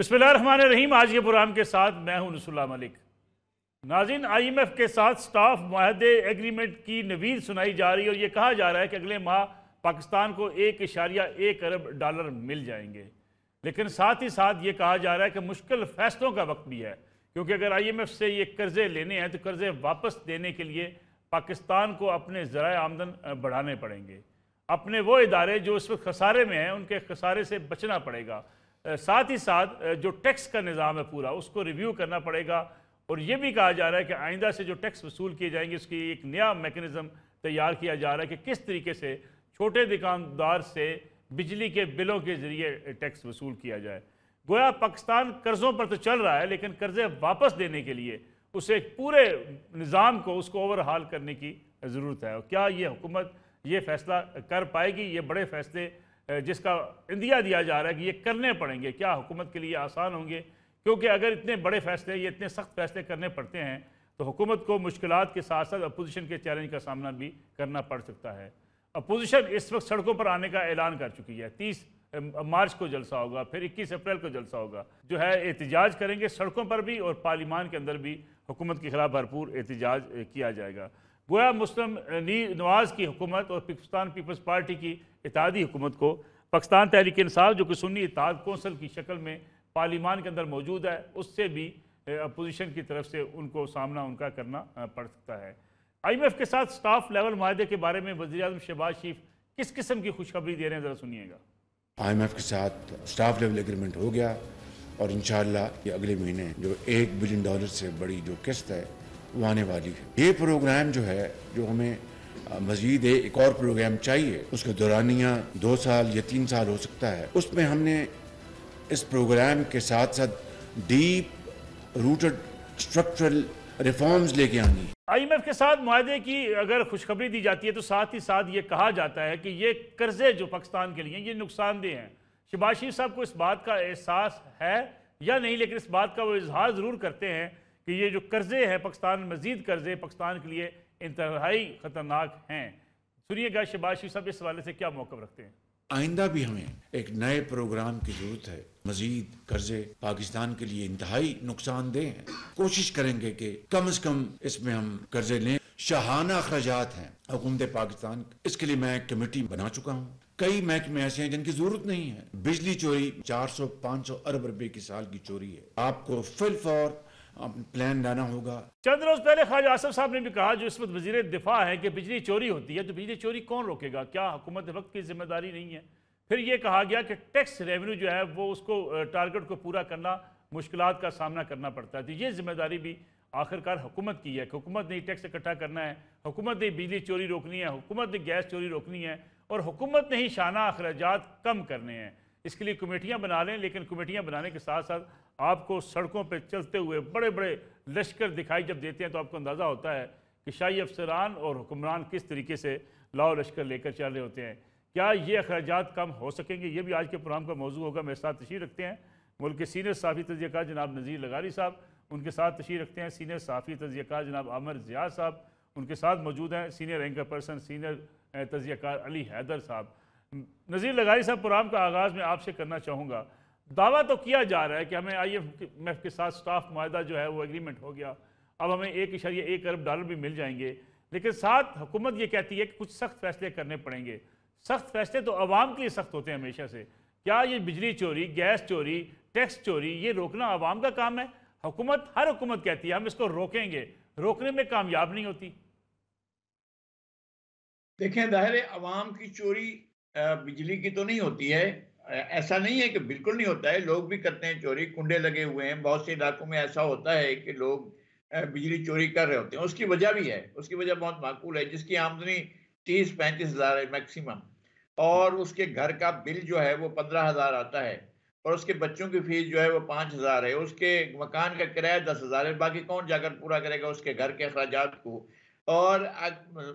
बिस्मिल्लाहिर्रहमानिर्रहीम। आज के प्रोग्राम के साथ मैं हूं नसरुल्लाह मलिक। नाज़रीन, IMF के साथ स्टाफ मुआहदे एग्रीमेंट की नवीद सुनाई जा रही है और ये कहा जा रहा है कि अगले माह पाकिस्तान को $1.1 अरब मिल जाएंगे। लेकिन साथ ही साथ ये कहा जा रहा है कि मुश्किल फैसलों का वक्त भी है, क्योंकि अगर IMF से ये कर्जे लेने हैं तो कर्जे वापस देने के लिए पाकिस्तान को अपने ज़राए आमदन बढ़ाने पड़ेंगे। अपने वो इदारे जो इस वक्त खसारे में हैं उनके खसारे से बचना पड़ेगा। साथ ही साथ जो टैक्स का निज़ाम है पूरा उसको रिव्यू करना पड़ेगा। और ये भी कहा जा रहा है कि आइंदा से जो टैक्स वसूल किए जाएंगे उसकी एक नया मैकेनिज़्म तैयार किया जा रहा है कि किस तरीके से छोटे दुकानदार से बिजली के बिलों के ज़रिए टैक्स वसूल किया जाए। गोया पाकिस्तान कर्ज़ों पर तो चल रहा है, लेकिन कर्ज़े वापस देने के लिए उसे एक पूरे निज़ाम को उसको ओवरहाल करने की ज़रूरत है। और क्या ये हुकूमत ये फ़ैसला कर पाएगी? ये बड़े फ़ैसले जिसका इंदिया दिया जा रहा है कि ये करने पड़ेंगे, क्या हुकूमत के लिए आसान होंगे? क्योंकि अगर इतने बड़े फ़ैसले, ये इतने सख्त फ़ैसले करने पड़ते हैं तो हुकूमत को मुश्किलात के साथ साथ अपोजिशन के चैलेंज का सामना भी करना पड़ सकता है। अपोजिशन इस वक्त सड़कों पर आने का ऐलान कर चुकी है। 30 मार्च को जलसा होगा, फिर 21 अप्रैल को जलसा होगा, जो है एहतजाज करेंगे सड़कों पर भी और पार्लिमान के अंदर भी हुकूमत के खिलाफ भरपूर एहतजाज किया जाएगा। गोया मुस्लिम नवाज़ की हुकूमत और पाकिस्तान पीपल्स पार्टी की इत्तेहादी हुकूमत को पाकिस्तान तहरीक इंसाफ, जो कि सुन्नी इत्तेहाद कौंसल की शक्ल में पार्लिमान के अंदर मौजूद है, उससे भी अपोजिशन की तरफ से उनको सामना उनका करना पड़ सकता है। IMF के साथ स्टाफ लेवल मुआहदे के बारे में वज़ीर-ए-आज़म शहबाज शरीफ किस किस्म की खुशखबरी दे रहे हैं, ज़रा सुनिएगा। IMF के साथ स्टाफ लेवल एग्रीमेंट हो गया और इंशाअल्लाह ये अगले महीने जो $1 बिलियन से बड़ी जो किस्त है वो आने वाली है। ये प्रोग्राम जो है, जो हमें मजीद एक और प्रोग्राम चाहिए, उसका दौरानिया 2 साल या 3 साल हो सकता है। उसमें हमने इस प्रोग्राम के साथ साथ डीप रूटेड स्ट्रक्चरल रिफॉर्म्स लेके आनी है। IMF के साथ मुआहदे की अगर खुशखबरी दी जाती है तो साथ ही साथ ये कहा जाता है कि ये कर्जे जो पाकिस्तान के लिए ये नुकसानदेह हैं। शहबाज शरीफ साहब को इस बात का एहसास है या नहीं, लेकिन इस बात का वो इजहार ज़रूर करते हैं कि ये जो कर्जे हैं पाकिस्तान, मजीद कर्जे पाकिस्तान के लिए इंतहाई ख़तरनाक हैं। सुनिएगा शहबाज शरीफ साहब इस हवाले से क्या मौक़िफ़ रखते हैं। आइंदा भी हमें एक नए प्रोग्राम की जरूरत है। मजीद कर्जे पाकिस्तान के लिए इंतहाई नुकसानदेह हैं। कोशिश करेंगे कि कम से कम इसमें हम कर्जे लें। शाहाना अखराजात हैं हुकूमत पाकिस्तान, इसके लिए मैं कमेटी बना चुका हूँ। कई महकमे ऐसे हैं जिनकी जरूरत नहीं है। बिजली चोरी 400-500 अरब रुपए की साल की चोरी है। आपको फिल फॉर प्लान लाना होगा। चंद रोज पहले ख्वाजा आसिफ साहब ने भी कहा, जो इस वक्त वजीर दिफा है, कि बिजली चोरी होती है तो बिजली चोरी कौन रोकेगा? क्या हुकूमत वक्त की जिम्मेदारी नहीं है? फिर ये कहा गया कि टैक्स रेवेन्यू जो है वो उसको टारगेट को पूरा करना मुश्किलात का सामना करना पड़ता है। तो ये जिम्मेदारी भी आखिरकार हुकूमत की है कि हुकूमत ने टैक्स इकट्ठा करना है, हुकूमत ने बिजली चोरी रोकनी है, हुकूमत ने गैस चोरी रोकनी है और हुकूमत ने ही शाना अखराजात कम करने हैं। इसके लिए कमेटियाँ बना लें, लेकिन कमेटियाँ बनाने के साथ साथ आपको सड़कों पर चलते हुए बड़े बड़े लश्कर दिखाई जब देते हैं तो आपको अंदाज़ा होता है कि शाही अफसरान और हुक्मरान किस तरीके से लाओ लश्कर लेकर चल रहे होते हैं। क्या ये अखराजात कम हो सकेंगे? ये भी आज के प्रोग्राम का मौजू होगा। मेरे साथ तशरीफ़ रखते हैं मुल्क के सीनियर सहाफ़ी तज़कियाकार जनाब नज़ीर लगारी साहब, उनके साथ तशरीफ़ रखते हैं सीनियर सहाफ़ी तज़कियाकार जनाब आमिर ज़िया साहब, उनके साथ मौजूद हैं सीनियर एंकर पर्सन सीनियर तज़कियाकार अली हैदर साहब। नज़ीर लगारी साहब, प्रोग्राम का आगाज़ में आपसे करना चाहूँगा। दावा तो किया जा रहा है कि हमें IMF के साथ स्टाफ मुआहदा जो है वो एग्रीमेंट हो गया, अब हमें $1.1 अरब भी मिल जाएंगे, लेकिन साथ हुकूमत ये कहती है कि कुछ सख्त फैसले करने पड़ेंगे। सख्त फैसले तो अवाम के लिए सख्त होते हैं हमेशा से। क्या ये बिजली चोरी, गैस चोरी, टैक्स चोरी, ये रोकना अवाम का काम है? हुकूमत, हर हुकूमत कहती है हम इसको रोकेंगे, रोकने में कामयाब नहीं होती। देखें, जाहिर है अवाम की चोरी बिजली की तो नहीं होती है। ऐसा नहीं है कि बिल्कुल नहीं होता है, लोग भी करते हैं चोरी, कुंडे लगे हुए हैं। बहुत से इलाकों में ऐसा होता है कि लोग बिजली चोरी कर रहे होते हैं। उसकी वजह भी है, उसकी वजह बहुत माकूल है। जिसकी आमदनी 30-35 हज़ार है मैक्सिमम, और उसके घर का बिल जो है वो 15,000 आता है, और उसके बच्चों की फीस जो है वो 5,000 है, उसके मकान का किराया 10,000 है। बाकी कौन जाकर पूरा करेगा उसके घर के अखराजात को? और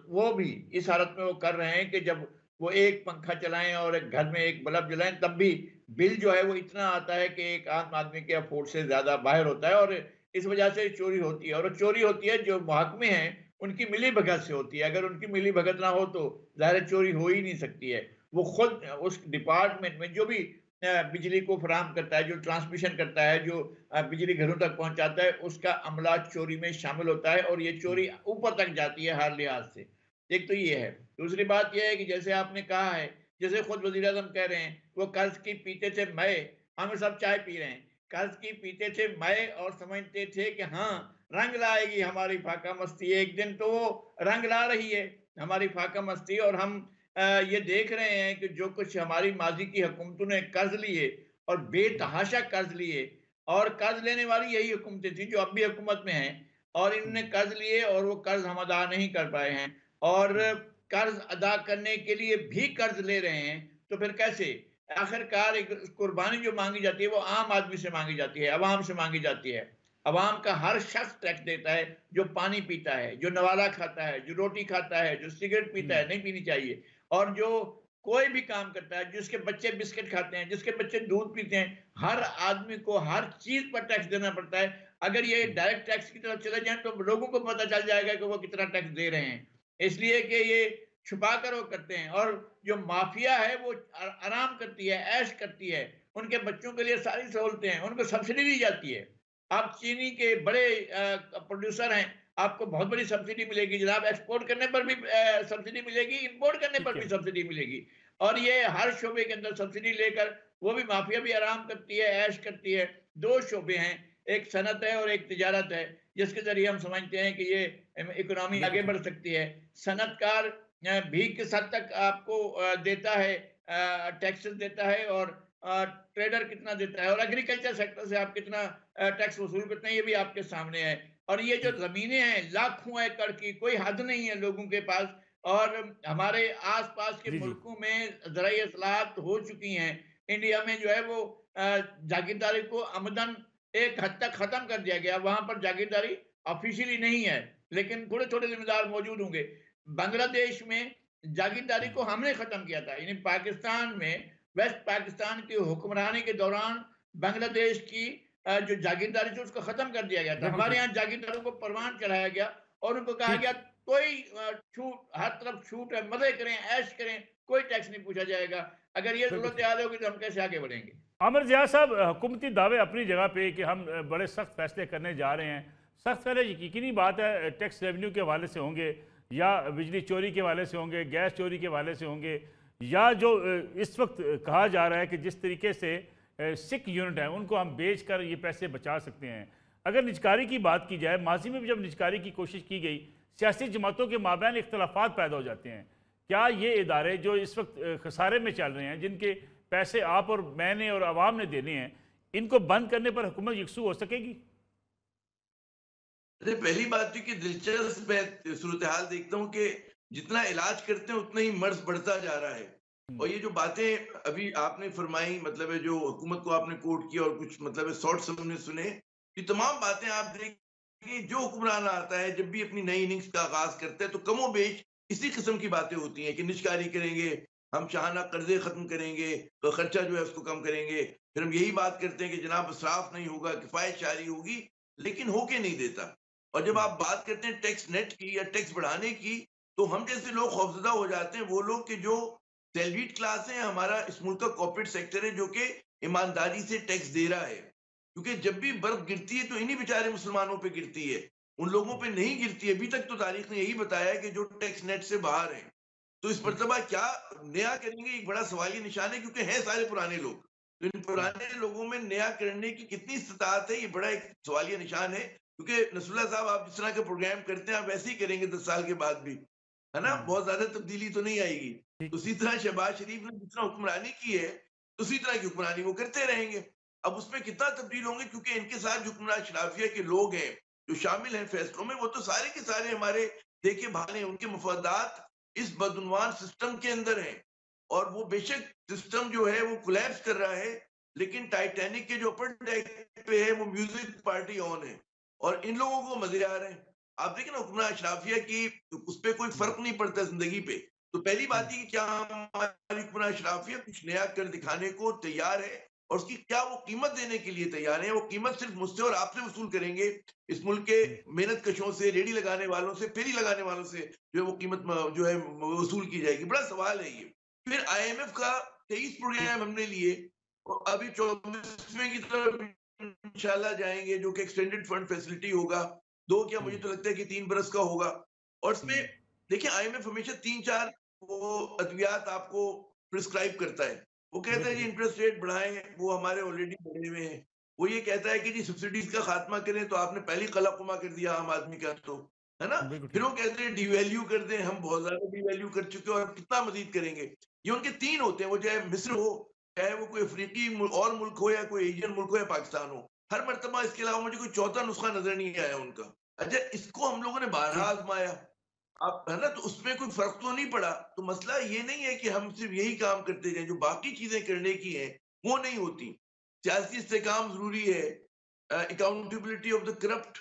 वो भी इस हालत में वो कर रहे हैं कि जब वो एक पंखा चलाएं और एक घर में एक बल्ब जलाएं, तब भी बिल जो है वो इतना आता है कि एक आम आदमी के अफोर्ड से ज्यादा बाहर होता है। और इस वजह से चोरी होती है, और चोरी होती है जो महकमे हैं उनकी मिली भगत से होती है। अगर उनकी मिली भगत ना हो तो ज़ाहिर चोरी हो ही नहीं सकती है। वो खुद उस डिपार्टमेंट में जो भी बिजली को फराहम करता है, जो ट्रांसमिशन करता है, जो बिजली घरों तक पहुंचाता है, उसका अमला चोरी में शामिल होता है और ये चोरी ऊपर तक जाती है हर लिहाज से। एक तो ये है। दूसरी बात ये है कि जैसे आपने कहा है, जैसे खुद वज़ीर आज़म कह रहे हैं, वो कर्ज़ की पीते थे मय, हम सब चाय पी रहे हैं। कर्ज़ की पीते थे मय और समझते थे कि हाँ, रंग लाएगी हमारी फाका मस्ती, एक दिन तो वो रंग ला रही है हमारी फाका मस्ती। और हम ये देख रहे हैं कि जो कुछ हमारी माजी की हुकूमतों ने कर्ज लिए और बेतहाशा कर्ज लिए, और कर्ज लेने वाली यही हुकूमतें थी जो अब भी हुकूमत में हैं, और इन्होंने कर्ज लिए और वो कर्ज हम अदा नहीं कर पाए हैं, और कर्ज अदा करने के लिए भी कर्ज ले रहे हैं। तो फिर कैसे? आखिरकार एक कुर्बानी जो मांगी जाती है वो आम आदमी से मांगी जाती है, अवाम से मांगी जाती है। अवाम का हर शख्स टैक्स देता है, जो पानी पीता है, जो नवाला खाता है, जो रोटी खाता है, जो सिगरेट पीता है, नहीं पीनी चाहिए, और जो कोई भी काम करता है, जिसके बच्चे बिस्किट खाते हैं, जिसके बच्चे दूध पीते हैं, हर आदमी को हर चीज पर टैक्स देना पड़ता है। अगर ये डायरेक्ट टैक्स की तरफ चले जाएं तो लोगों को पता चल जाएगा कि वो कितना टैक्स दे रहे हैं, इसलिए कि ये छुपा कर वो करते हैं। और जो माफिया है वो आराम करती है, ऐश करती है, उनके बच्चों के लिए सारी सहूलतें हैं, उनको सब्सिडी दी जाती है। आप चीनी के बड़े प्रोड्यूसर हैं, आपको बहुत बड़ी सब्सिडी मिलेगी जनाब, एक्सपोर्ट करने पर भी सब्सिडी मिलेगी, इंपोर्ट करने ठीक पर है। भी सब्सिडी मिलेगी। और ये हर शोबे के अंदर सब्सिडी लेकर वो भी माफिया भी आराम करती है, ऐश करती है। दो शोबे हैं, एक सनत है और एक तिजारत है, जिसके जरिए हम समझते हैं कि ये इकोनॉमी आगे बिल्कुल। बढ़ सकती है। सनतकार भी किस हद तक आपको देता है, टैक्सेस देता है, और ट्रेडर कितना देता है, और एग्रीकल्चर सेक्टर से आप कितना टैक्स वसूल करते हैं, ये भी आपके सामने है। और ये जो जमीनें हैं लाखों एकड़ की, कोई हद नहीं है लोगों के पास। और हमारे आसपास के जी जी। मुल्कों में ज़राई इस्लाहत हो चुकी हैं। इंडिया में जो है वो जागीरदारी को आमदन एक हद तक खत्म कर दिया गया, वहां पर जागीरदारी ऑफिशियली नहीं है, लेकिन थोड़े थोड़े जिम्मेदार मौजूद होंगे। बांग्लादेश में जागीरदारी को हमने खत्म किया था, यानी पाकिस्तान में वेस्ट पाकिस्तान की हुक्मरानी के दौरान बांग्लादेश की जो जागीरदारी थी उसको खत्म कर दिया गया था। हमारे यहाँ जागीरदारों को परवान चढ़ाया गया और उनको कहा ठीक। गया कोई छूट, हर तरफ छूट है, मजे करें, ऐश करें, कोई टैक्स नहीं पूछा जाएगा। अगर ये बिल्कुल सूरत ठीक। हाल होगी तो हम कैसे आगे बढ़ेंगे? आमिर जिया साहब, हुकूमती दावे अपनी जगह पे कि हम बड़े सख्त फैसले करने जा रहे हैं। सख्त फैसले यकीनी बात है टैक्स रेवेन्यू के हवाले से होंगे, या बिजली चोरी के हवाले से होंगे, गैस चोरी के हवाले से होंगे, या जो इस वक्त कहा जा रहा है कि जिस तरीके से सिक यूनिट है उनको हम बेच कर ये पैसे बचा सकते हैं। अगर निजकारी की बात की जाए, माजी में भी जब निजकारी की कोशिश की गई, सियासी जमातों के माबैन इख्तलाफात पैदा हो जाते हैं। क्या ये इदारे जो इस वक्त खसारे में चल रहे हैं, जिनके पैसे आप और मैंने और आवाम ने देने हैं, इनको बंद करने पर हुकूमत यकसू हो सकेगी? अरे पहली बात थी कि दिलचस्प मैं सूरत हाल देखता हूँ कि जितना इलाज करते हैं उतना ही मर्ज बढ़ता जा रहा है। और ये जो बातें अभी आपने फरमाई, मतलब है जो हुकूमत को आपने कोट किया और कुछ मतलब है शॉर्ट सबने सुने, ये तमाम बातें आप देखिए जो हुक्मरान आता है जब भी अपनी नई इनिंग्स का आगाज करते हैं तो कमो बेश इसी किस्म की बातें होती हैं कि निजकारी करेंगे, हम शाहाना कर्जे खत्म करेंगे, तो खर्चा जो है उसको कम करेंगे, फिर हम यही बात करते हैं कि जनाब इसराफ नहीं होगा, किफायत शारी होगी, लेकिन होके नहीं देता। और जब आप बात करते हैं टैक्स नेट की या टैक्स बढ़ाने की, तो हम जैसे लोग खौफजदा हो जाते हैं, वो लोग कि जो सैलरीड क्लास है, हमारा इस मुल्क का कॉर्पोरेट सेक्टर है जो कि ईमानदारी से टैक्स दे रहा है, क्योंकि जब भी बर्फ गिरती है तो इन्हीं बेचारे मुसलमानों पे गिरती है, उन लोगों पे नहीं गिरती है। अभी तक तो तारीख ने यही बताया है कि जो टैक्स नेट से बाहर है। तो इस मरतबा क्या नया करेंगे, एक बड़ा सवालिया निशान है, क्योंकि हैं सारे पुराने लोग, तो इन पुराने लोगों में नया करने की कितनी इस्तात है, ये बड़ा एक सवालिया निशान है। क्योंकि नसरुल्लाह साहब, आप जिस तरह के प्रोग्राम करते हैं आप वैसे ही करेंगे 10 साल के बाद भी, है ना, बहुत ज्यादा तब्दीली तो नहीं आएगी। तो उसी तरह शहबाज शरीफ ने जितना हुक्मरानी की है उसी तरह की हुक्मरानी वो करते रहेंगे। अब उसमें कितना तब्दील होंगे, क्योंकि इनके साथ जो हुक्मरान शराफिया के लोग हैं जो शामिल हैं फैसलों में, वो तो सारे के सारे हमारे देखे भाले, उनके मफादात इस बदउनवान सिस्टम के अंदर हैं। और वो बेशक सिस्टम जो है वो कोलैप्स कर रहा है, लेकिन टाइटैनिक के जो अपर डेक पे है वो म्यूजिक पार्टी ऑन है और इन लोगों को मजे आ रहे हैं। आप देखें ना हुक्मरान अशराफिया की, उस पर कोई फर्क नहीं पड़ता जिंदगी पे। तो पहली बात है कि क्या हमारी हुक्मरान अशराफिया कुछ नया कर दिखाने को तैयार है, और उसकी क्या वो कीमत देने के लिए तैयार है? वो कीमत सिर्फ मुझसे और आपसे वसूल करेंगे, इस मुल्क के मेहनत कशों से, रेडी लगाने वालों से, फेरी लगाने वालों से जो है वो कीमत जो है वसूल की जाएगी? बड़ा सवाल है ये। फिर IMF का 23 प्रोग्राम हमने लिए, और अभी 24वें की तरफ इंशाल्लाह जाएंगे, जो कि एक्सटेंडेड फंड फैसिलिटी होगा, 2 क्या मुझे तो लगता है कि 3 बरस का होगा। और इसमें देखिए IMF हमेशा 3-4 वो अद्वियात आपको प्रिस्क्राइब करता है। वो कहता है जी इंटरेस्ट रेट बढ़ाएं, वो हमारे ऑलरेडी बढ़े हुए हैं। वो ये कहता है कि जी सब्सिडीज का खात्मा करें, तो आपने पहले कलाकुमा कर दिया आम आदमी का, तो है ना। बिल्कुल फिर ठीक। वो कहते हैं डिवैल्यू कर दें, हम बहुत ज्यादा डिवैल्यू कर चुके हैं और कितना मजीद करेंगे। ये उनके 3 होते हैं, वो चाहे मिस्र हो, चाहे वो कोई अफ्रीकी और मुल्क हो, या कोई एशियन मुल्क हो, या पाकिस्तान हो। हर मर्तबा इसके अलावा मुझे कोई चौथा नुस्खा नजर नहीं आया उनका। अच्छा, इसको हम लोगों ने बारहा आजमाया, अब है ना, तो उसमें कोई फर्क तो नहीं पड़ा। तो मसला ये नहीं है कि हम सिर्फ यही काम करते जाएं, जो बाकी चीजें करने की हैं वो नहीं होती। सियासी इस्तेकाम जरूरी है, अकाउंटेबिलिटी ऑफ द करप्ट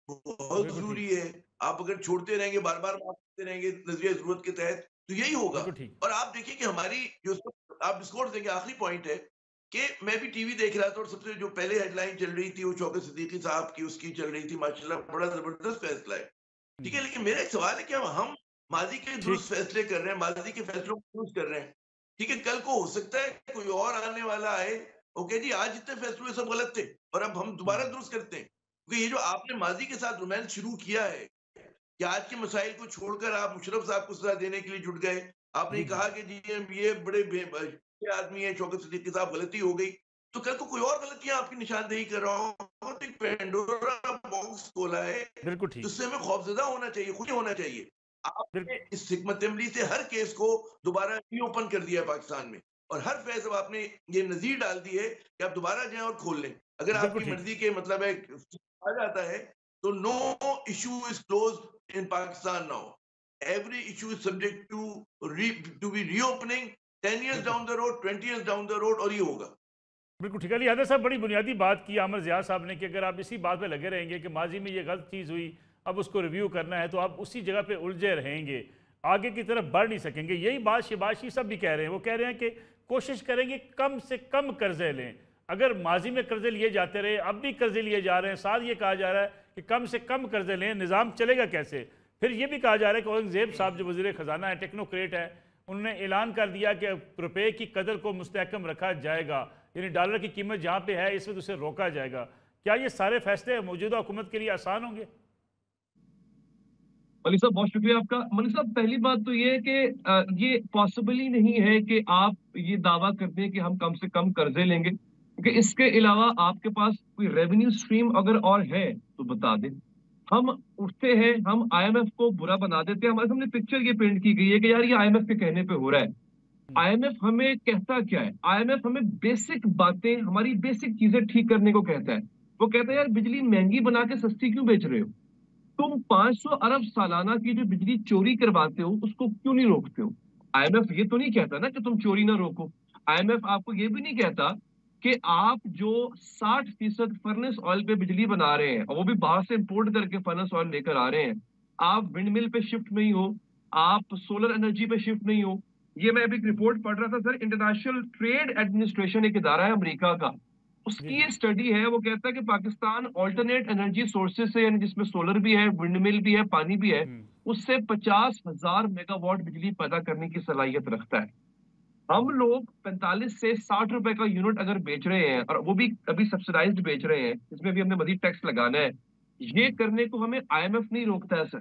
बहुत बिल्कुल जरूरी ठीक। है। आप अगर छोड़ते रहेंगे, बार बार माफ करते रहेंगे नजरिया जरूरत के तहत, तो यही होगा। बिल्कुल ठीक। और आप देखिए कि हमारी जो, आप डिस्कोर्स देंगे, आखिरी पॉइंट है कि मैं भी टीवी देख रहा था और सबसे जो पहले हेडलाइन चल रही थी वो शौकत सिद्दीकी साहब की, उसकी चल रही थी, माशाल्लाह बड़ा जबरदस्त फैसला है, ठीक है। लेकिन मेरा एक सवाल है कि हम माजी के ठीक। दुरुस्त फैसले कर रहे हैं, माजी के फैसलों को यूज कर रहे हैं, ठीक है। कल को हो सकता है कोई और आने वाला आए, ओके जी, आज जितने फैसले सब गलत थे और अब हम दोबारा दुरुस्त करते हैं। क्योंकि ये जो आपने माजी के साथ रोमांस शुरू किया है, कि आज के मसाइल को छोड़कर आप मुशर्रफ साहब को सजा देने के लिए जुट गए। आपने जी जी। कहा कि जी ये बड़े ये आदमी है शौकत सिद्दीकी साहब, गलती हो गई। तो कल को कोई और गलतियां आपकी निशानदेही कर रहा हो, तो एक पेंडोरा बॉक्स खोला है, बिल्कुल ठीक। जिससे हमें खौफजदा होना चाहिए, खुश होना चाहिए। आपने बिल्कुल। इस हिकमत अमली से हर केस को दोबारा रीओपन कर दिया है पाकिस्तान में, और हर फैसला आपने ये नजीर डाल दी है कि आप दोबारा जाएं और खोल लें। अगर बिल्कुल आपकी ठीक। मर्जी के मतलब है आ जाता है, तो no issue is closed in Pakistan now. Every issue is subject to be reopening 10 years बिल्कुल down the road, 20 years down the road, और ये होगा। बिल्कुल ठीक है। अली हैदर साहब, बड़ी बुनियादी बात की आमर ज़िया साहब ने कि अगर आप इसी बात पे लगे रहेंगे कि माजी में ये गलत चीज़ हुई, अब उसको रिव्यू करना है, तो आप उसी जगह पे उलझे रहेंगे, आगे की तरफ बढ़ नहीं सकेंगे। यही बात शिबाशी सब भी कह रहे हैं। वो कह रहे हैं कि कोशिश करेंगे कम से कम कर्जे लें। अगर माजी में कर्जे लिए जाते रहे, अब भी कर्जे लिए जा रहे हैं, साथ ये कहा जा रहा है कि कम से कम कर्जे लें, निज़ाम चलेगा कैसे। फिर ये भी कहा जा रहा है कि औरंगजेब साहब जो वज़ीर ख़जाना है, टेक्नोक्रेट है, उन्होंने ऐलान कर दिया कि रुपये की कदर को मुस्तहकम रखा जाएगा, यानी डॉलर की कीमत जहाँ पे है इस वक्त उसे रोका जाएगा। क्या ये सारे फैसले मौजूदा हुकूमत के लिए आसान होंगे? मलिक साहब बहुत शुक्रिया आपका। मलिक साहब पहली बात तो ये है कि ये पॉसिबल ही नहीं है कि आप ये दावा करते हैं कि हम कम से कम कर्जे लेंगे, क्योंकि इसके अलावा आपके पास कोई रेवेन्यू स्ट्रीम अगर और है तो बता दें। हम उठते हैं, हम IMF को बुरा बना देते हैं, हमारे सामने पिक्चर ये पेंट की गई है कि यार ये IMF के कहने पे हो रहा है। IMF हमें कहता क्या है? IMF हमें बेसिक बातें, हमारी बेसिक चीजें ठीक करने को कहता है। वो कहता है यार बिजली महंगी बना के सस्ती क्यों बेच रहे हो? तुम 500 अरब सालाना की जो बिजली चोरी करवाते हो उसको क्यों नहीं रोकते हो? IMF ये तो नहीं कहता ना कि तुम चोरी ना रोको। IMF आपको ये भी नहीं कहता कि आप जो 60% फर्नेस ऑयल पे बिजली बना रहे हैं, और वो भी बाहर से इंपोर्ट करके फर्नेस ऑयल लेकर आ रहे हैं, आप विंड मिल पे शिफ्ट नहीं हो, आप सोलर एनर्जी पे शिफ्ट नहीं हो। ये मैं अभी एक रिपोर्ट पढ़ रहा था सर, इंटरनेशनल ट्रेड एडमिनिस्ट्रेशन एक इदारा है अमेरिका का, जी उसकी जी। ये स्टडी है। वो कहता है कि पाकिस्तान ऑल्टरनेट एनर्जी सोर्सेज से, यानी जिसमें सोलर भी है, विंड मिल भी है, पानी भी है, उससे 50,000 मेगावाट बिजली पैदा करने की सलाहियत रखता है। हम लोग 45 से 60 रुपए का यूनिट अगर बेच रहे हैं, और वो भी अभी सब्सिडाइज्ड बेच रहे हैं, इसमें भी हमने मजीद टैक्स लगाना है। ये करने को हमें IMF नहीं रोकता है सर।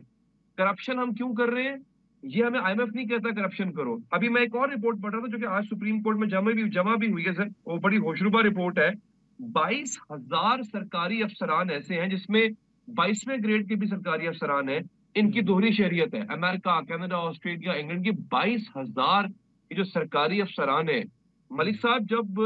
करप्शन हम क्यों कर रहे हैं, ये हमें IMF नहीं कहता करप्शन करो। अभी मैं एक और रिपोर्ट पढ़ रहा था जो कि आज सुप्रीम कोर्ट में जमा भी हुई है सर, वो बड़ी होशरुबा रिपोर्ट है। 22,000 सरकारी अफसरान ऐसे हैं जिसमें 22वें ग्रेड के भी सरकारी अफसरान हैं, इनकी दोहरी शहरियत है। अमेरिका, कनाडा, ऑस्ट्रेलिया, इंग्लैंड की 22,000 ये जो सरकारी अफसरान है, मलिक साहब जब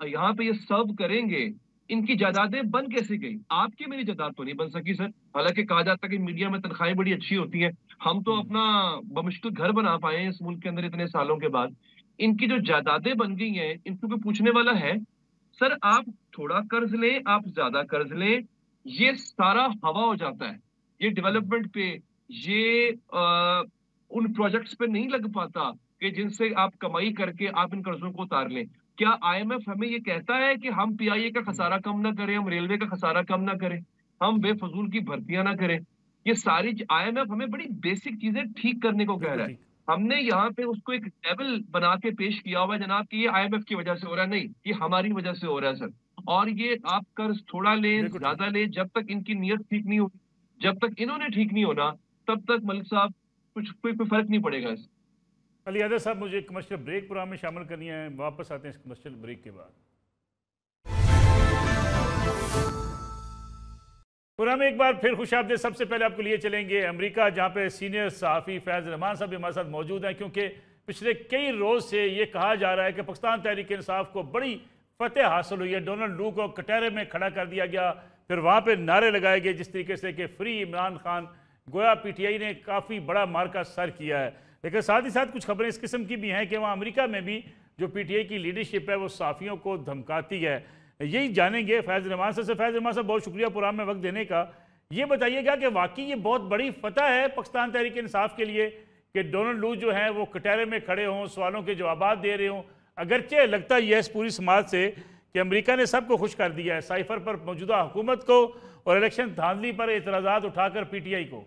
यहाँ पे ये सर्व करेंगे, इनकी जायदादें बन कैसे गई? आपकी मेरी जायदाद तो नहीं बन सकी सर। हालांकि कहा जाता है कि मीडिया में तनख्वाहें बड़ी अच्छी होती हैं, हम तो अपना बमुश्किल घर बना पाए हैं इस मुल्क के अंदर इतने सालों के बाद। इनकी जो जायदादें बन गई हैं, इनको कोई पूछने वाला है? सर आप थोड़ा कर्ज लें, आप ज्यादा कर्ज लें, ये सारा हवा हो जाता है। ये डेवलपमेंट पे, ये उन प्रोजेक्ट्स पे नहीं लग पाता कि जिनसे आप कमाई करके आप इन कर्जों को उतार लें। क्या IMF हमें ये कहता है कि हम PIA का खसारा कम ना करें, हम रेलवे का खसारा कम ना करें, हम बेफजूल की भर्तियां ना करें? ये सारी IMF हमें बड़ी बेसिक चीजें ठीक करने को कह बिल्कुल रहा है। ठीक। हमने यहाँ पे उसको एक लेवल बना के पेश किया हुआ है जनाब कि ये IMF की वजह से हो रहा है, नहीं, ये हमारी वजह से हो रहा है सर। और ये आप कर्ज थोड़ा लें, बिल्कुल ठीक। ज्यादा लें, जब तक इनकी नीयत ठीक नहीं होगी, जब तक इन्होंने ठीक नहीं होना, तब तक मलिक साहब कोई फर्क नहीं पड़ेगा इससे। अली हैदर साहब, मुझे कमर्शियल ब्रेक प्रोग्राम में शामिल करनी है, वापस आते हैं इस कमर्शियल ब्रेक के बाद। प्रोग्राम में एक बार फिर खुशामदीद। सबसे पहले आपको लिए चलेंगे अमेरिका, जहाँ पे सीनियर सहाफ़ी फैज़ रहमान साहब भी हमारे साथ मौजूद हैं, क्योंकि पिछले कई रोज़ से ये कहा जा रहा है कि पाकिस्तान तहरीक इंसाफ को बड़ी फतेह हासिल हुई है। डोनाल्ड लू को कटहरे में खड़ा कर दिया गया, फिर वहाँ पे नारे लगाए गए जिस तरीके से कि फ्री इमरान खान। गोया PTI ने काफ़ी बड़ा मार्का सर किया है, लेकिन साथ ही साथ कुछ खबरें इस किस्म की भी हैं कि वहाँ अमेरिका में भी जो PTI की लीडरशिप है वो सहाफ़ियों को धमकाती है। यही जानेंगे फैज़ रहमान साहब से। फैज़ रहमान साहब, बहुत शुक्रिया प्रोग्राम में वक्त देने का। ये बताइएगा कि वाकई ये बहुत बड़ी फतह है पाकिस्तान तहरीक इंसाफ के लिए कि डोनाल्ड लू जो हैं वो कटहरे में खड़े हों, सवालों के जवाब दे रहे हों। अगरचे लगता ही है इस पूरी समाज से कि अमेरिका ने सबको खुश कर दिया है, साइफर पर मौजूदा हुकूमत को और इलेक्शन धांधली पर एतराज़ात उठाकर PTI को।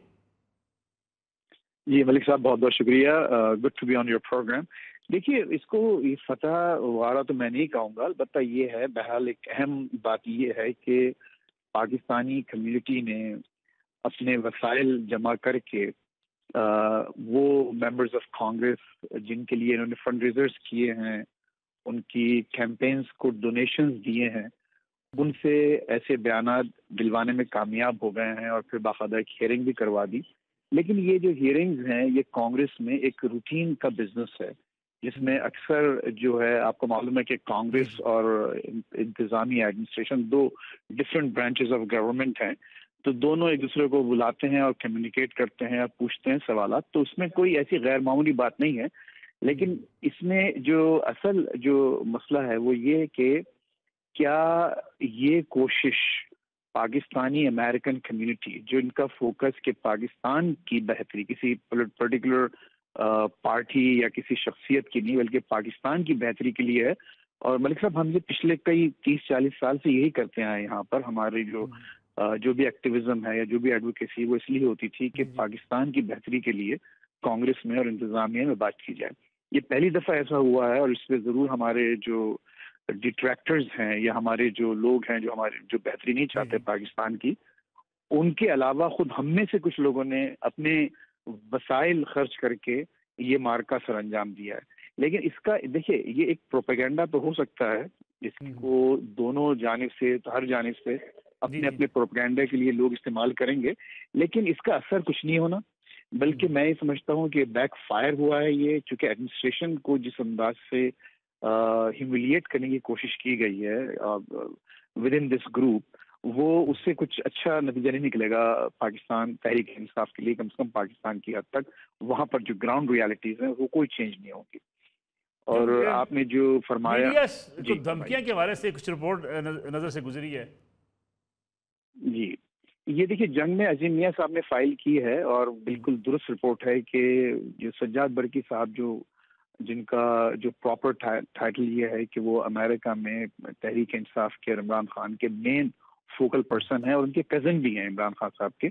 जी मलिक साहब, बहुत बहुत शुक्रिया। Good to be on your programme. देखिए, इसको ये फतह वारा तो मैं नहीं कहूँगा, अलबत्ता ये है, बहरहाल एक अहम बात ये है कि पाकिस्तानी कम्युनिटी ने अपने वसाइल जमा करके वो मेंबर्स ऑफ कांग्रेस जिनके लिए इन्होंने फंड रेजर्स किए हैं, उनकी कैंपेन्स को डोनेशंस दिए हैं, उनसे ऐसे बयानात दिलवाने में कामयाब हो गए हैं और फिर बाकायदा एक हियरिंग भी करवा दी। लेकिन ये जो हियरिंग्स हैं, ये कांग्रेस में एक रूटीन का बिजनेस है, जिसमें अक्सर जो है, आपको मालूम है कि कांग्रेस और इंतजामी एडमिनिस्ट्रेशन दो डिफरेंट ब्रांचेस ऑफ गवर्नमेंट हैं, तो दोनों एक दूसरे को बुलाते हैं और कम्युनिकेट करते हैं और पूछते हैं सवालात, तो उसमें कोई ऐसी गैर मामूली बात नहीं है। लेकिन इसमें जो असल जो मसला है वो ये कि क्या ये कोशिश पाकिस्तानी अमेरिकन कम्युनिटी, जो इनका फोकस कि पाकिस्तान की बेहतरी किसी पर्टिकुलर पार्टी या किसी शख्सियत की नहीं बल्कि पाकिस्तान की बेहतरी के लिए है। और मलिक साहब, हम ये पिछले कई 30-40 साल से यही करते आए यहाँ पर। हमारी जो भी एक्टिविज्म है या जो भी एडवोकेसी, वो इसलिए होती थी कि पाकिस्तान की बेहतरी के लिए कांग्रेस में और इंतजामिया में बात की जाए। ये पहली दफा ऐसा हुआ है और इसमें जरूर हमारे जो डिट्रैक्टर्स हैं या हमारे जो लोग हैं जो बेहतरी नहीं चाहते पाकिस्तान की, उनके अलावा खुद हम में से कुछ लोगों ने अपने वसाइल खर्च करके ये मार्का सर अंजाम दिया है। लेकिन इसका देखिए, ये एक प्रोपेगेंडा तो हो सकता है, इसको दोनों जानिब से, हर जानिब से अपने अपने प्रोपेगेंडा के लिए लोग इस्तेमाल करेंगे, लेकिन इसका असर कुछ नहीं होना। बल्कि मैं ये समझता हूँ कि बैक फायर हुआ है ये, चूंकि एडमिनिस्ट्रेशन को जिस अंदाज से ह्यूमिलिएट करने की कोशिश की गई है विद इन दिस ग्रुप, वो उससे कुछ अच्छा नतीजा नहीं निकलेगा पाकिस्तान तहरीक इंसाफ के लिए। कम से कम पाकिस्तान की हद तक वहां पर जो ग्राउंड रियलिटीज है वो कोई चेंज नहीं होगी। और आपने जो फरमाया, तो धमकियां के हवाले से कुछ रिपोर्ट नजर से गुजरी है जी, ये देखिए, जंग में अजीम मियां साहब ने फाइल की है और बिल्कुल दुरुस्त रिपोर्ट है कि जो सज्जाद बरकी साहब, जिनका जो प्रॉपर टाइटल ये है कि वो अमेरिका में तहरीक इंसाफ के इमरान खान के मेन फोकल पर्सन है और उनके कजन भी हैं इमरान खान साहब के,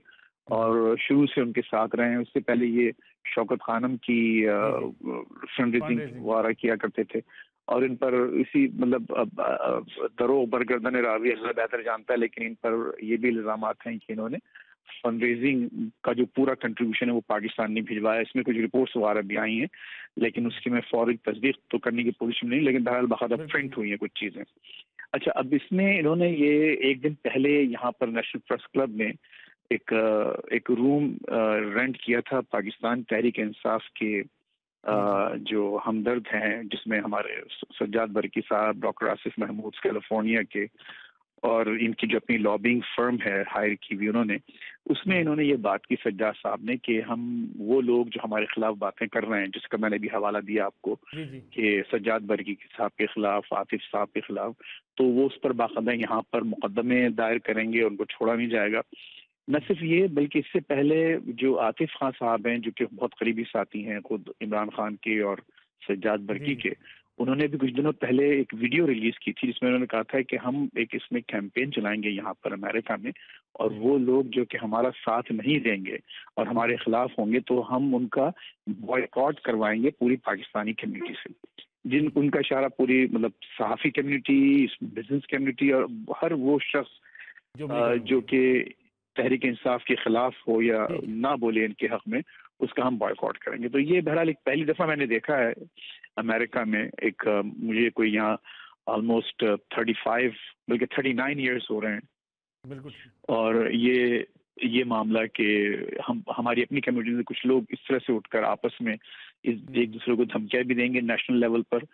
और शुरू से उनके साथ रहे हैं। उससे पहले ये शौकत खानम की फंड रेजिंग वारा किया करते थे और इन पर इसी मतलब दरो बरगर्दन रावी अल्लाह बेहतर जानता है, लेकिन इन पर ये भी इल्जाम हैं कि इन्होंने फंड रेजिंग का जो पूरा कंट्रीब्यूशन है वो पाकिस्तान ने भिजवाया। इसमें कुछ रिपोर्ट्स वगैरह भी आई हैं, लेकिन उसकी मैं फौरी तस्दीक तो करने की पोजीशन नहीं, लेकिन बहरहाल बाकायदा प्रिंट हुई है कुछ चीज़ें। अच्छा, अब इसमें इन्होंने ये एक दिन पहले यहाँ पर नेशनल प्रेस क्लब में एक रूम रेंट किया था पाकिस्तान तहरीक इंसाफ के जो हमदर्द हैं, जिसमें हमारे सज्जाद बरकी साहब, डॉक्टर आसिफ महमूद कैलिफोर्निया के, और इनकी जो अपनी लॉबिंग फर्म है हायर की भी उन्होंने, उसमें इन्होंने ये बात की सज्जाद साहब ने कि हम वो लोग जो हमारे खिलाफ बातें कर रहे हैं, जिसका मैंने भी हवाला दिया आपको कि सज्जाद बरकी साहब के खिलाफ, आतिफ साहब के खिलाफ, तो वो उस पर बाकायदा यहाँ पर मुकदमे दायर करेंगे, उनको छोड़ा नहीं जाएगा। न सिर्फ ये, बल्कि इससे पहले जो आतिफ खान साहब हैं, जो कि बहुत करीबी साथी हैं खुद इमरान खान के और सज्जाद बरकी के, उन्होंने भी कुछ दिनों पहले एक वीडियो रिलीज की थी जिसमें उन्होंने कहा था कि हम एक इसमें कैंपेन चलाएंगे यहाँ पर अमेरिका में, और वो लोग जो कि हमारा साथ नहीं देंगे और हमारे खिलाफ होंगे तो हम उनका बॉयकॉट करवाएंगे पूरी पाकिस्तानी कम्युनिटी से। जिन उनका इशारा पूरी मतलब सहाफ़ी कम्युनिटी, बिजनेस कम्युनिटी और हर वो शख्स जो कि तहरीक इंसाफ के खिलाफ हो या ना बोले इनके हक में, उसका हम बॉयकॉट करेंगे। तो ये बहरहाल एक पहली दफ़ा मैंने देखा है अमेरिका में, एक मुझे कोई यहाँ ऑलमोस्ट 35 बल्कि 39 ईयर्स हो रहे हैं, बिल्कुल, और ये मामला कि हमारी अपनी कम्युनिटी से कुछ लोग इस तरह से उठकर आपस में एक दूसरे को धमकियां भी देंगे नेशनल लेवल पर,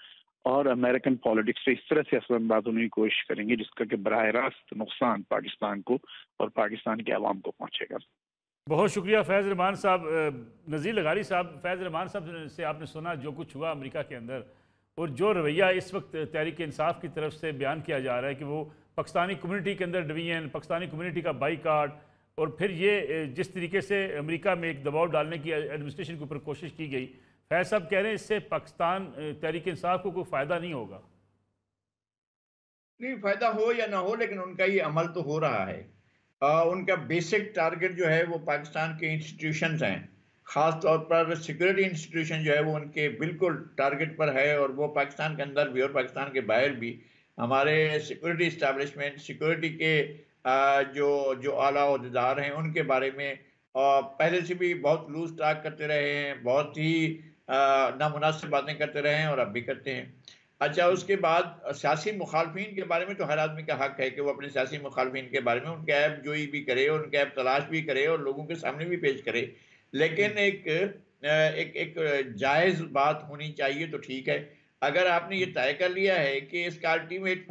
और अमेरिकन पॉलिटिक्स से इस तरह से असरअंदाज होने की कोशिश करेंगे जिसका कि बराह रास्त नुकसान पाकिस्तान को और पाकिस्तान के अवाम को पहुंचेगा। बहुत शुक्रिया फैज़ रहमान साहब। नज़ीर लगारी साहब, फैज़ रहमान साहब से आपने सुना जो कुछ हुआ अमेरिका के अंदर, और जो रवैया इस वक्त तहरीक इंसाफ की तरफ से बयान किया जा रहा है कि वो पाकिस्तानी कम्युनिटी के अंदर डिवीजन, पाकिस्तानी कम्युनिटी का बाईकाट, और फिर ये जिस तरीके से अमेरिका में एक दबाव डालने की एडमिनिस्ट्रेशन के ऊपर कोशिश की गई, फैज़ साहब कह रहे हैं इससे पाकिस्तान तहरीक इंसाफ को कोई फ़ायदा नहीं होगा। नहीं, फ़ायदा हो या ना हो, लेकिन उनका ये अमल तो हो रहा है। उनका बेसिक टारगेट जो है वो पाकिस्तान के इंस्टीट्यूशंस हैं, ख़ास तौर पर सिक्योरिटी इंस्टीट्यूशन जो है वो उनके बिल्कुल टारगेट पर है, और वो पाकिस्तान के अंदर भी और पाकिस्तान के बाहर भी हमारे सिक्योरिटी इस्टेब्लिशमेंट, सिक्योरिटी के जो आला ओहदेदार हैं उनके बारे में पहले से भी बहुत लूज टॉक करते रहे हैं, बहुत ही नामुनासिब बातें करते रहे हैं और अब भी करते हैं। अच्छा, उसके बाद सियासी मुखालफिन के बारे में तो हर आदमी का हक है कि वो अपने सियासी मुखालफिन के बारे में उनके ऐप जोई भी करे और उनके ऐप तलाश भी करे और लोगों के सामने भी पेश करे, लेकिन एक जायज़ बात होनी चाहिए तो ठीक है। अगर आपने ये तय कर लिया है कि इसका अल्टीमेट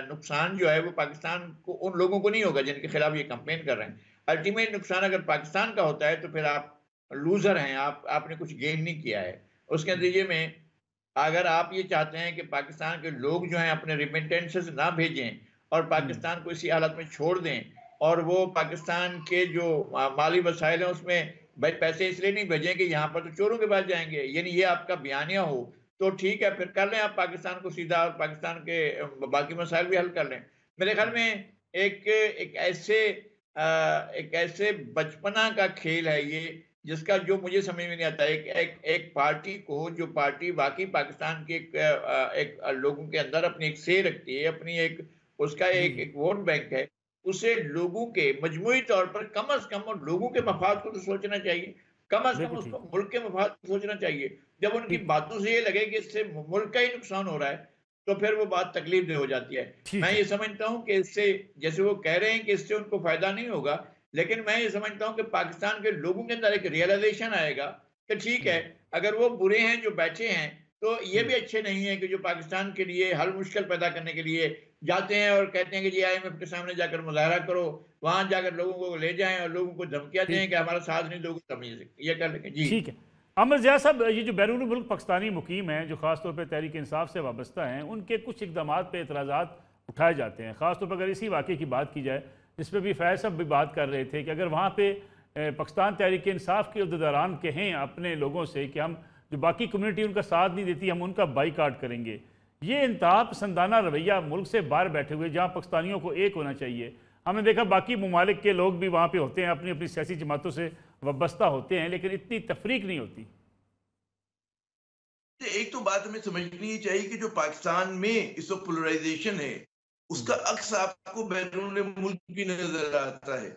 नुकसान जो है वो पाकिस्तान को, उन लोगों को नहीं होगा जिनके खिलाफ ये कंप्लेन कर रहे हैं, अल्टीमेट नुकसान अगर पाकिस्तान का होता है तो फिर आप लूजर हैं, आपने कुछ गेन नहीं किया है। उसके नतीजे में अगर आप ये चाहते हैं कि पाकिस्तान के लोग जो हैं अपने रिमिटेंसेस ना भेजें और पाकिस्तान को इसी हालत में छोड़ दें, और वो पाकिस्तान के जो माली वसाइल हैं उसमें भाई पैसे इसलिए नहीं भेजें कि यहाँ पर तो चोरों के पास जाएंगे, यानी ये आपका बयानिया हो तो ठीक है, फिर कर लें आप पाकिस्तान को सीधा, और पाकिस्तान के बाकी मसाइल भी हल कर लें। मेरे ख्याल में एक ऐसे बचपना का खेल है ये, जिसका जो मुझे समझ में नहीं आता है। एक पार्टी को, जो पार्टी वाकई पाकिस्तान के एक लोगों के अंदर अपनी एक से रखती है, अपनी उसका एक वोट बैंक है, उसे लोगों के मजमूई तौर पर कम अज कम और लोगों के मफाद को तो सोचना चाहिए, कम अज कम उसको मुल्क के मफाद को सोचना चाहिए। जब उनकी बातों से ये लगे कि इससे मुल्क का ही नुकसान हो रहा है तो फिर वो बात तकलीफ दे हो जाती है। मैं ये समझता हूँ कि इससे, जैसे वो कह रहे हैं कि इससे उनको फायदा नहीं होगा, लेकिन मैं ये समझता हूँ कि पाकिस्तान के लोगों के अंदर एक रियलाइजेशन आएगा कि ठीक है, अगर वो बुरे हैं जो बैठे हैं तो ये भी अच्छे नहीं है कि जो पाकिस्तान के लिए हल मुश्किल पैदा करने के लिए जाते हैं और कहते हैं कि जी IMF के सामने जाकर मुजाहरा करो, वहां जाकर लोगों को ले जाएं और लोगों को धमकियां दें कि हमारा साथ नहीं दोगे तब ये कर लेंगे। जी ठीक है। अमर ज़िया साहब, ये जो बैरून मुल्क पाकिस्तानी मुकीम हैं जो ख़ासतौर पर तहरीक इंसाफ से वाबस्ता हैं, उनके कुछ इकदाम पर एतराज़ात उठाए जाते हैं। ख़ासतौर पर अगर इसी वाक़े की बात की जाए, जिस पर भी फैज़ साहब भी बात कर रहे थे कि अगर वहाँ पे पाकिस्तान तहरीक इंसाफ के अहदेदारान कहें अपने लोगों से कि हम जो बाकी कम्युनिटी उनका साथ नहीं देती, हम उनका बाईकाट करेंगे, ये इंतहा पसंदाना रवैया मुल्क से बाहर बैठे हुए जहाँ पाकिस्तानियों को एक होना चाहिए। हमने देखा बाकी ममालिक के लोग भी वहाँ पे होते हैं, अपनी अपनी सियासी जमातों से वाबस्ता होते हैं, लेकिन इतनी तफरीक नहीं होती। एक तो बात हमें समझनी चाहिए कि जो पाकिस्तान में इस वक्त पोलराइजेशन है उसका अक्स आपको बैरून मुल्क भी नजर आता है।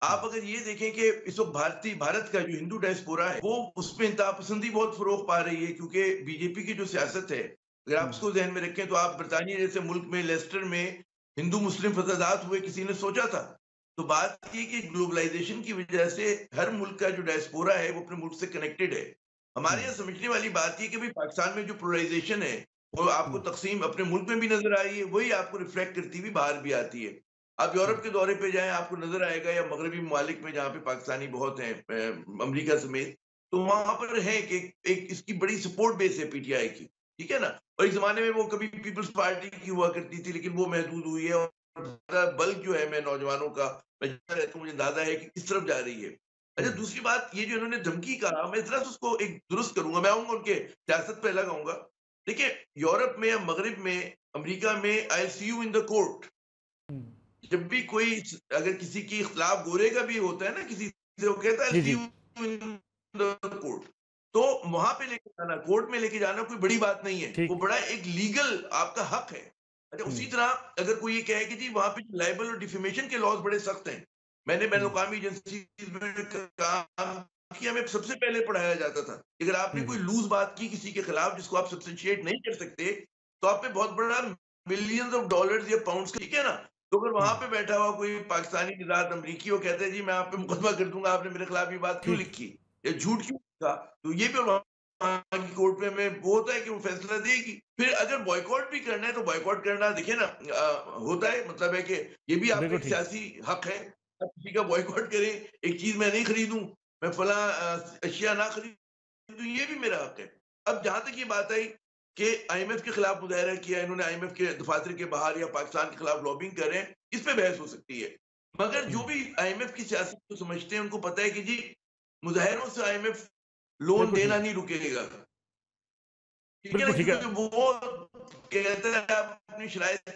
आप अगर ये देखें कि इस वक्त भारत का जो हिंदू डायस्पोरा है वो उसमें इंतहा पसंदी बहुत फरोग पा रही है, क्योंकि बीजेपी की जो सियासत है, अगर आप उसको ध्यान में रखें तो आप बरतानिया जैसे मुल्क में लेस्टर में हिंदू मुस्लिम फसादात हुए, किसी ने सोचा था? तो बात ये कि ग्लोबलाइजेशन की वजह से हर मुल्क का जो डायस्पोरा है वो अपने मुल्क से कनेक्टेड है। हमारे यहाँ समझने वाली बात ये कि भाई पाकिस्तान में जो पोलराइजेशन है वो आपको तकसीम अपने मुल्क में भी नजर आई है, वही आपको रिफ्लेक्ट करती हुई बाहर भी आती है। आप यूरोप के दौरे पे जाएं, आपको नजर आएगा, या मगरबी ममालिक में जहाँ पे पाकिस्तानी बहुत हैं, अमेरिका समेत, तो वहां पर है कि एक इसकी बड़ी सपोर्ट बेस है PTI की, ठीक है ना। और इस जमाने में वो कभी पीपल्स पार्टी की हुआ करती थी, लेकिन वो महदूद हुई है, और बल्क जो है मैं नौजवानों का मैं रहता हूँ, मुझे अंदाजा है कि किस तरफ जा रही है। अच्छा, दूसरी बात ये जो इन्होंने धमकी कहा, मैं जरा उसको एक दुरुस्त करूंगा, मैं आऊंगा उनके सियासत पे अलग आऊंगा। देखिए यूरोप में या मगरिब में, अमेरिका में, आई सी यू इन द कोर्ट। जब भी कोई अगर किसी की खिलाफ गोरे का भी होता है ना, किसी से, वो कहता है आई सी यू इन द कोर्ट। तो वहां पे लेके जाना, कोर्ट में लेके जाना कोई बड़ी बात नहीं है, वो बड़ा एक लीगल आपका हक है। अच्छा, उसी तरह अगर कोई ये कहे कि जी वहां पे लाइबल और डिफेमेशन के लॉज बड़े सख्त हैं, मैंने बैनुल-अक़वामी एजेंसी में काम किया, हमें सबसे पहले पढ़ाया जाता था अगर आपने कोई लूज बात की किसी के खिलाफ जिसको आप सब्सटेंशिएट नहीं कर सकते, तो आप पे बहुत बड़ा मिलियंस ऑफ डॉलर्स या पाउंड्स, ठीक है ना। तो अगर वहां पे बैठा हुआ कोई पाकिस्तानी निजात अमरीकी वो कहते हैं जी मैं आप पे मुकदमा कर दूंगा, आपने मेरे खिलाफ ये बात क्यों लिखी या झूठ क्यों लिखा, तो ये भी वहां की कोर्ट में हमें वो होता है कि वो फैसला देगी। फिर अगर बॉयकॉट भी करना है तो बॉयकॉट करना, देखिए ना, होता है, मतलब है कि ये भी आपका एक सियासी हक है, आप किसी का बॉयकॉट करें, एक चीज मैं नहीं खरीदूं, मैं फला अशिया ना खरीदूं, ये भी मेरा हक है। अब जहां तक ये बात आई कि IMF के खिलाफ मुजाहरा किया इन्होंने, IMF के दफातर के बाहर या पाकिस्तान के खिलाफ लॉबिंग कर रहे हैं, इस पे बहस हो सकती है। मगर जो भी IMF की सियासत को समझते हैं उनको पता है कि जी मुजाहरों से IMF लोन देना नहीं रुकेगा, ठीक है ना, क्योंकि वो कहता है आप अपनी शराइत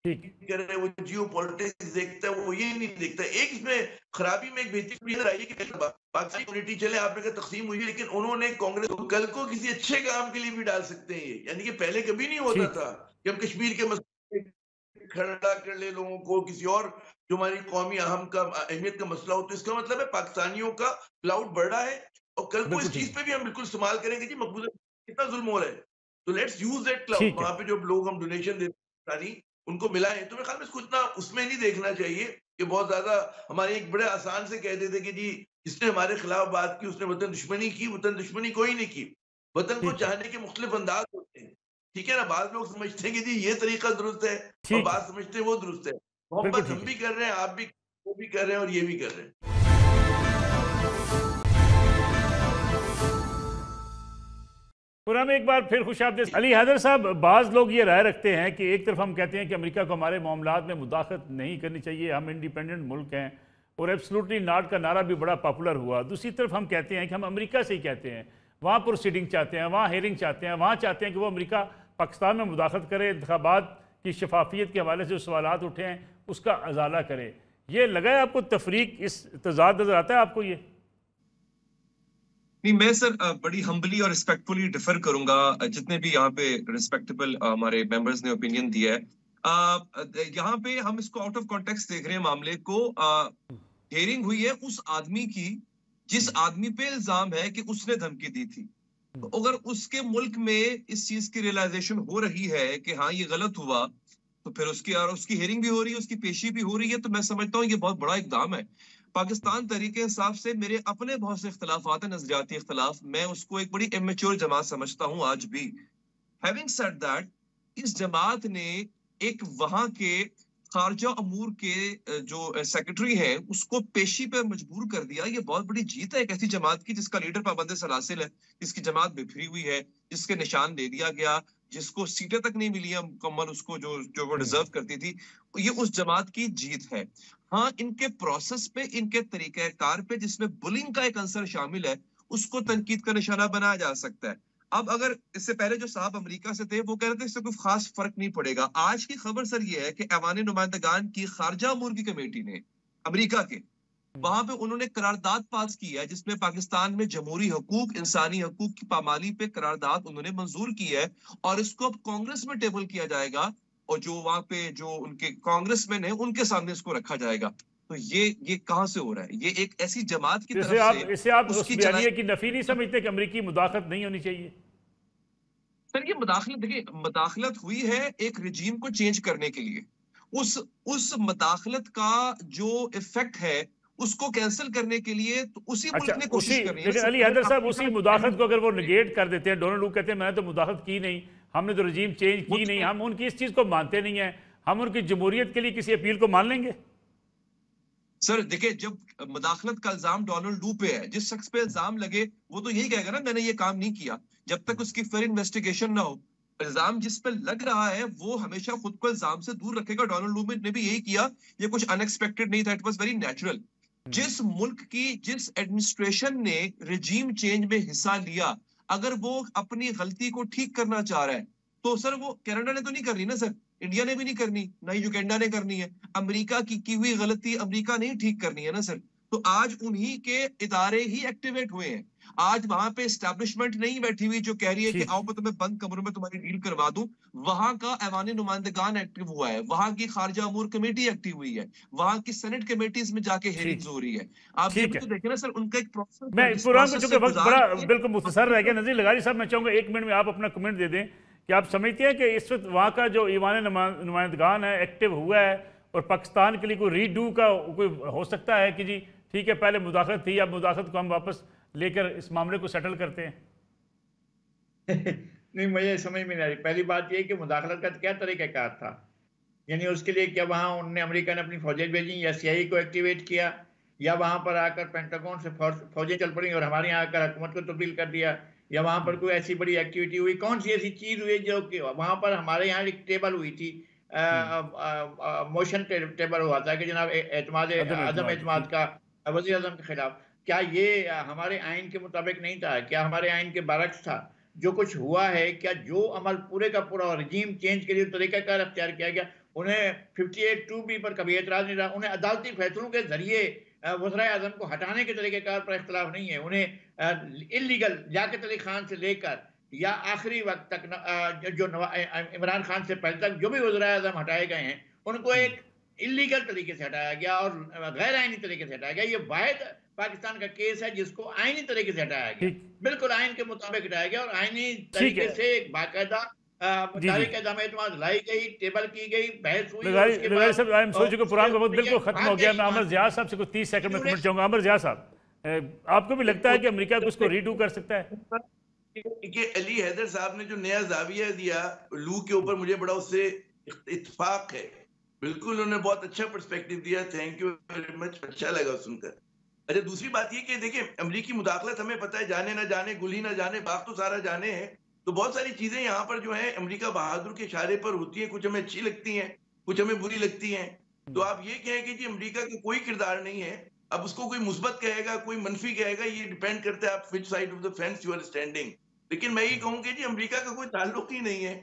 कर रहे, वो जियो पॉलिटिक्स देखता है, वो ये नहीं देखता। एक इसमें खराबी में एक बेहतरीन नजर आई है कि पाकिस्तानी कम्युनिटी चले, आपने कहा तकसीम हुई है, लेकिन उन्होंने कांग्रेस को कल को किसी अच्छे काम के लिए भी डाल सकते हैं, यानी कि पहले कभी नहीं होता था कि हम कश्मीर के मसले खड़ा कर ले लोगों को, किसी और जो हमारी कौमी अहमियत का मसला हो, तो इसका मतलब है पाकिस्तानियों का क्लाउड बढ़ रहा है, और कल को इस चीज पे भी हम बिल्कुल इस्तेमाल करेंगे जी मकबूजा कितना जुल्म हो रहा है, तो लेट्स यूज दैट क्लाउड। वहां पे जो लोग हम डोनेशन देते उनको मिला है, तो मेरे ख्याल में इसको इतना उसमें नहीं देखना चाहिए कि बहुत ज्यादा हमारे एक बड़े आसान से कह देते कि जी जिसने हमारे खिलाफ बात की उसने वतन दुश्मनी की। वतन दुश्मनी कोई नहीं की, वतन को चाहने के मुख्तलिफ अंदाज होते हैं, ठीक है ना। बाद लोग समझते हैं कि जी ये तरीका दुरुस्त है, और बात समझते हैं वो दुरुस्त है। मोहब्बत हम भी कर रहे हैं, आप भी, वो भी कर रहे हैं, और ये भी कर रहे हैं। में एक बार फिर खुशामदीद। अली हैदर साहब, बाज़ लोग ये राय रखते हैं कि एक तरफ हम कहते हैं कि अमेरिका को हमारे मामलात में मुदाखलत नहीं करनी चाहिए, हम इंडिपेंडेंट मुल्क हैं, और एब्सोल्युटली नॉट का नारा भी बड़ा पॉपुलर हुआ। दूसरी तरफ हम कहते हैं कि हम अमेरिका से ही कहते हैं, वहाँ प्रोसीडिंग चाहते हैं, वहाँ हेयरिंग चाहते हैं, वहाँ चाहते हैं कि वो अमेरिका पाकिस्तान में मुदाखलत करे, इंतखाबात की शफाफियत के हवाले से जो सवालात उठे हैं उसका अजाला करे। ये लगा है आपको तफरीक, इस तजाद नजर आता है आपको ये? नहीं, मैं सर बड़ी हम्बली और रिस्पेक्टफुली डिफर करूंगा जितने भी यहाँ पे रिस्पेक्टेबल हमारे मेंबर्स ने ओपिनियन दिया है। यहाँ पे हम इसको आउट ऑफ कॉन्टेक्स्ट देख रहे हैं मामले को। हियरिंग हुई है उस आदमी की जिस आदमी पे इल्जाम है कि उसने धमकी दी थी। तो अगर उसके मुल्क में इस चीज की रियलाइजेशन हो रही है कि हाँ ये गलत हुआ, तो फिर उसकी हियरिंग भी हो रही है, उसकी पेशी भी हो रही है, तो मैं समझता हूँ ये बहुत बड़ा इकदाम है। पाकिस्तान तरीके इंसाफ से मेरे अपने बहुत से इख्तलाफात हैं, नजरियाती इख्तलाफ, मैं उसको एक बड़ी इमेच्योर जमात समझता हूँ आज भी। हैविंग सेड दैट, इस जमात ने एक वहां के खारजा अमूर के जो सेक्रेटरी हैं उसको पेशी पे मजबूर कर दिया। ये बहुत बड़ी जीत है एक ऐसी जमात की जिसका लीडर पाबंद सलासिल है, जिसकी जमात बिखरी हुई है, जिसके निशान दे दिया गया, जिसको सीटें तक नहीं मिली मुकम्मल उसको जो वो डिजर्व करती थी। ये उस जमात की जीत है। हाँ, इनके प्रोसेस पे, इनके तरीक़ाकार पे जिसमें बुलिंग का एक अंसर शामिल है, उसको तनकीद का निशाना बनाया जा सकता है। अब अगर इससे पहले जो साहब अमेरिका से थे वो कह रहे थे इससे कोई खास फर्क नहीं पड़ेगा। आज की खबर सर ये है कि ऐवान नुमाइंदगान की खारजा अमूर की कमेटी ने अमेरिका के वहां पे उन्होंने करारदाद पास की है जिसमें पाकिस्तान में जमहूरी हकूक, इंसानी हकूक की पामाली पे करारदाद उन्होंने मंजूर की है, और इसको अब कांग्रेस में टेबल किया जाएगा, और जो वहां पे जो उनके कांग्रेसमैन है उनके सामने इसको रखा जाएगा। तो ये कहां से हो रहा है? ये एक ऐसी जमात की तरफ से इससे आप उसकी बयानिए की नफी नहीं समझते कि अमेरिकी मुदाखलत नहीं होनी चाहिए? सर ये मुदाखलत, देखिए मुदाखलत हुई है एक रिजीम को चेंज करने के लिए। उस मुदाखलत का जो इफेक्ट है उसको कैंसिल करने के लिए तो उसी मुल्क ने कोशिश करनी है। अली हैदर साहब, उसी मुदाखलत को अगर वो निगेट कर देते हैं, डोनाल्ड ट्रंप कहते हैं मैंने तो मुदाखलत की नहीं, हमने तो रजीम चेंज की नहीं, हम उनकी इस चीज को मानते नहीं है, हम उनकी जमहूरियत के लिए किसी अपील को मान लेंगे? सर देखिए, जब मुदाखलत का इल्जाम डोनाल्ड ट्रंप पे है, जिस शख्स पे इल्जाम लगे वो तो यही कहेगा ना मैंने ये काम नहीं किया, जब तक उसकी फिर इन्वेस्टिगेशन ना हो। इल्जाम जिस पे लग रहा है वो हमेशा खुद को इल्जाम से दूर रखेगा। डोनाल्ड ट्रंप ने भी यही किया, ये कुछ अनएक्सपेक्टेड नहीं था, इट वाज वेरी नेचुरल। जिस मुल्क की जिस एडमिनिस्ट्रेशन ने रिजीम चेंज में हिस्सा लिया, अगर वो अपनी गलती को ठीक करना चाह रहा है तो सर वो कनाडा ने तो नहीं करनी ना सर, इंडिया ने भी नहीं करनी, ना ही युगांडा ने करनी है। अमेरिका की हुई गलती अमेरिका नहीं ठीक करनी है ना सर। तो आज उन्हीं के इदारे ही एक्टिवेट हुए हैं। आज वहां पे एस्टैब्लिशमेंट नहीं बैठी हुई जो कह रही है कि आओ मैं तुम्हें बंद कमरों में तुम्हारी डील करवा दूं। वहां का ऐवान नुमाइंदगान एक्टिव हुआ है, वहां की खारजा अमूर कमेटी एक्टिव हुई है, वहां की सेनेट कमेटीज में जाके हेयरिंग्स हो रही है। आप ये भी तो देखें ना सर, उनका एक प्रोसेस। मैं प्रोग्राम को चूंकि वक्त बड़ा बिल्कुल मुख्तसर रह गया, नज़ीर लगारी साहब मैं चाहूंगा 1 मिनट में आप अपना कमेंट दे दें कि आप समझते हैं कि इस वक्त वहाँ का जो ईवान नुमाइंदगान है एक्टिव हुआ है और पाकिस्तान के लिए कोई रीडू का कोई हो सकता है कि जी ठीक है पहले मुदाखलत थी, अब मुदाखलत को हम वापस लेकर इस मामले को सेटल करते हैं? नहीं, मुझे समझ में नहीं आ रही। पहली बात यह कि मुदाखलत का क्या तरीक़ाकार था, यानी उसके लिए क्या वहाँ उन्होंने अमेरिका ने अपनी फौजें भेजी या CIA को एक्टिवेट किया, या वहाँ पर आकर पेंटागन से फौजें चल पड़ी और हमारे यहाँ आकर हुकूमत को तब्दील कर दिया, या वहाँ पर कोई ऐसी बड़ी एक्टिविटी हुई? कौन सी ऐसी चीज़ हुई जो कि वहाँ पर हमारे यहाँ एक टेबल हुई थी, मोशन टेबल हुआ था कि जनाब अदम एतमाद का वज़ीर आज़म के खिलाफ? क्या ये हमारे आइन के मुताबिक नहीं था? क्या हमारे आइन के बरक्स था? जो कुछ हुआ है, क्या जो अमल पूरे का पूरा रजीम चेंज के लिए तरीक़ाकार अख्तियार किया गया, उन्हें 58(2)B पर कभी एतराज़ नहीं रहा, उन्हें अदालती फैसलों के जरिए वज़ीर आज़म को हटाने के तरीक़ेकार पर इख्तिलाफ नहीं है, उन्हें इल्लीगल लियाकत अली खान से लेकर या आखिरी वक्त तक जो इमरान खान से पहले तक जो भी वज़ीर आज़म हटाए गए हैं उनको एक इल्लीगल तरीके से हटाया गया और गैर आइनी तरीके से हटाया गया। ये वाहिद पाकिस्तान का केस है जिसको आइनी तरीके से हटाया गया, बिल्कुल आइन के मुताबिक हटाया गया और आइनी तरीके से एक बाकायदा लाई गई, टेबल की गई, बहस हुई। प्रोग्राम का वक्त बिल्कुल खत्म हो गया। मैं अमर ज़ियाद साहब से कुछ 30 सेकंड में कमेंट चाहूंगा। अमर ज़ियाद साहब, आपको भी लगता है कि अमेरिका को उसको रीडू कर सकता है? कि अली हैदर साहब ने जो नया जाविया दिया लू के ऊपर, मुझे बड़ा उससे इत्तेफाक है। बिल्कुल उन्होंने बहुत अच्छा पर्सपेक्टिव दिया, थैंक यू वेरी मच, अच्छा लगा सुनकर। अच्छा, दूसरी बात ये कि देखिए अमरीकी मुदाखलत हमें पता है, जाने ना जाने गुल ही ना जाने बाग तो सारा जाने हैं। तो बहुत सारी चीजें यहाँ पर जो है अमेरिका बहादुर के इशारे पर होती हैं, कुछ हमें अच्छी लगती हैं, कुछ हमें बुरी लगती हैं। तो आप ये कहें कि जी अमेरिका का कोई किरदार नहीं है, अब उसको कोई मुस्बत कहेगा कोई मनफी कहेगा, ये डिपेंड करता है आप which side of the fence you are standing. लेकिन मैं ये कहूँगी जी अमेरिका का कोई ताल्लुक ही नहीं है।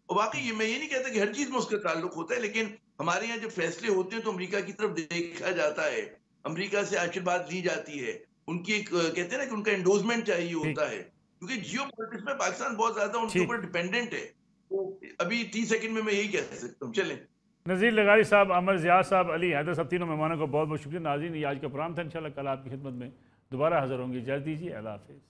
और वाकई मैं ये नहीं कहता कि हर चीज में उसका ताल्लुक होता है, लेकिन हमारे यहाँ जब फैसले होते हैं तो अमेरिका की तरफ देखा जाता है, अमेरिका से आशीर्वाद ली जाती है, उनकी एक कहते हैं ना कि उनका एंडोर्समेंट चाहिए होता है, क्योंकि जियो पॉलिटिक्स में पाकिस्तान बहुत ज्यादा उनके ऊपर डिपेंडेंट है। तो अभी 30 सेकंड में मैं यही कह सकता हूँ। चलें, नज़ीर लगारी साहब, अमर ज़ियाद साहब, अली हैदर साहब, तीनों मेहमानों को बहुत बहुत शुक्रिया। नाज़रीन, ये आज का प्रोग्राम था। इंशाल्लाह कल आपकी खिदमत में दोबारा हाजिर होंगे। इजाज़त दीजिए, अल्लाह हाफ़िज़।